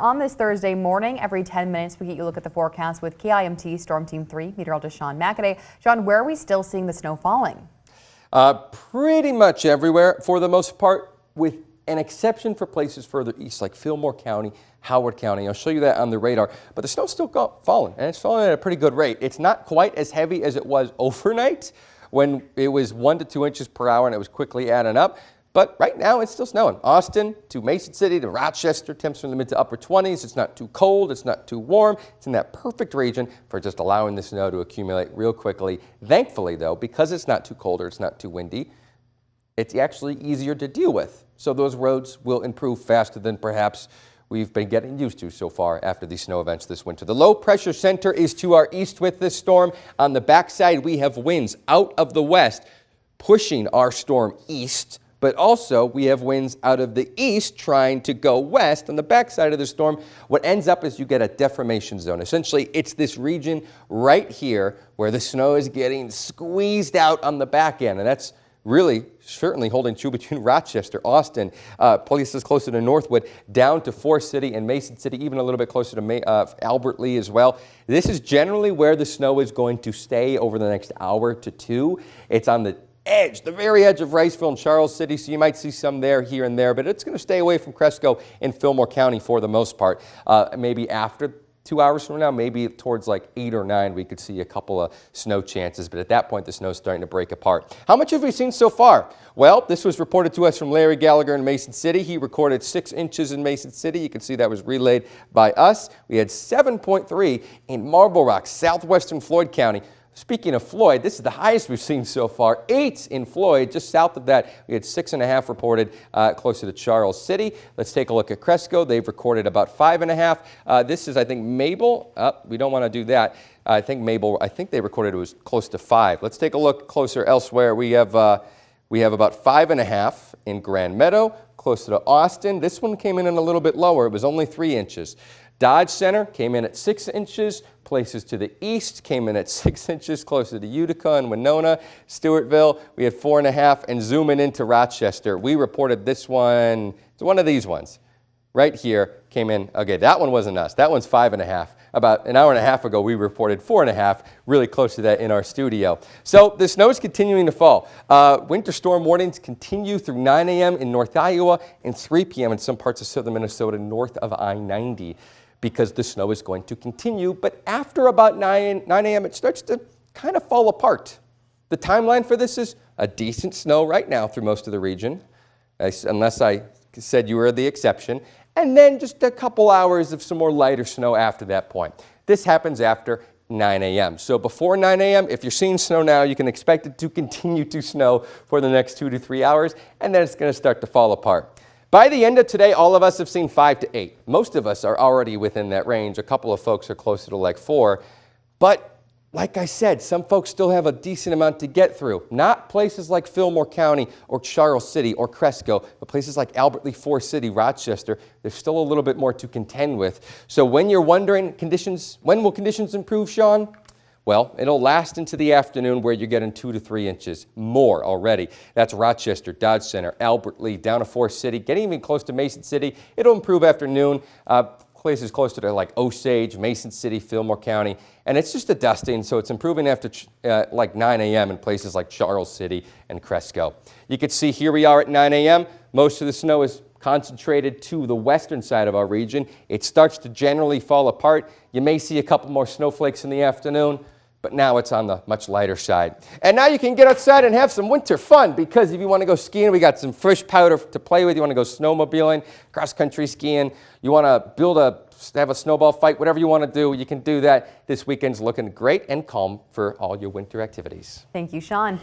On this Thursday morning, every 10 minutes, we get you a look at the forecast with KIMT Storm Team 3 meteorologist Sean McAday. Sean, where are we still seeing the snow falling? Pretty much everywhere, for the most part, with an exception for places further east like Fillmore County, Howard County. I'll show you that on the radar, but the snow's still falling, and it's falling at a pretty good rate. It's not quite as heavy as it was overnight when it was 1 to 2 inches per hour and it was quickly adding up. But right now, it's still snowing. Austin to Mason City to Rochester, temps from the mid to upper 20s. It's not too cold. It's not too warm. It's in that perfect region for just allowing the snow to accumulate real quickly. Thankfully, though, because it's not too cold or it's not too windy, it's actually easier to deal with. So those roads will improve faster than perhaps we've been getting used to so far after these snow events this winter. The low pressure center is to our east with this storm. On the backside, we have winds out of the west pushing our storm east. But also, we have winds out of the east trying to go west on the backside of the storm. What ends up is you get a deformation zone. Essentially, it's this region right here where the snow is getting squeezed out on the back end. And that's really certainly holding true between Rochester, Austin, places closer to Northwood, down to Forest City and Mason City, even a little bit closer to Albert Lee as well. This is generally where the snow is going to stay over the next hour to two. It's on the edge, the very edge of Riceville and Charles City, so you might see some there, here and there, but it's going to stay away from Cresco and Fillmore County for the most part. Maybe after 2 hours from now, maybe towards like 8 or 9, we could see a couple of snow chances, but at that point, the snow's starting to break apart. How much have we seen so far? Well, this was reported to us from Larry Gallagher in Mason City. He recorded 6 inches in Mason City. You can see that was relayed by us. We had 7.3 in Marble Rock, southwestern Floyd County. Speaking of Floyd, this is the highest we've seen so far, 8 in Floyd. Just south of that, we had 6.5 reported closer to Charles City. Let's take a look at Cresco. They've recorded about 5.5. This is, I think, Mabel. We don't want to do that. I think Mabel, I think they recorded it was close to 5. Let's take a look closer elsewhere. We have about 5.5 in Grand Meadow, closer to Austin. This one came in a little bit lower. It was only 3 inches. Dodge Center came in at 6 inches. Places to the east came in at 6 inches, closer to Utica and Winona. Stewartville, we had 4.5. And zooming into Rochester, we reported this one, it's one of these ones. Right here came in, okay, that one wasn't us. That one's 5.5. About an hour and a half ago, we reported 4.5, really close to that in our studio. So the snow is continuing to fall. Winter storm warnings continue through 9 a.m. in North Iowa and 3 p.m. in some parts of southern Minnesota north of I-90. Because the snow is going to continue, but after about 9 a.m. it starts to kind of fall apart. The timeline for this is a decent snow right now through most of the region, unless I said you were the exception, and then just a couple hours of some more lighter snow after that point. This happens after 9 a.m. So before 9 a.m., if you're seeing snow now, you can expect it to continue to snow for the next 2 to 3 hours, and then it's going to start to fall apart. By the end of today, all of us have seen 5 to 8. Most of us are already within that range. A couple of folks are closer to like 4. But like I said, some folks still have a decent amount to get through. Not places like Fillmore County or Charles City or Cresco, but places like Albert Lee, Forest City, Rochester. There's still a little bit more to contend with. So when you're wondering when will conditions improve, Sean? Well, it'll last into the afternoon where you're getting 2 to 3 inches more already. That's Rochester, Dodge Center, Albert Lee, down to Forest City, getting even close to Mason City. It'll improve after noon. Places closer to like Osage, Mason City, Fillmore County. And it's just a dusting, so it's improving after like 9 a.m. in places like Charles City and Cresco. You can see here we are at 9 a.m. Most of the snow is concentrated to the western side of our region. It starts to generally fall apart. You may see a couple more snowflakes in the afternoon, but now it's on the much lighter side. And now you can get outside and have some winter fun, because if you want to go skiing, we got some fresh powder to play with. You want to go snowmobiling, cross-country skiing, you want to have a snowball fight, whatever you want to do, you can do that. This weekend's looking great and calm for all your winter activities. Thank you, Sean.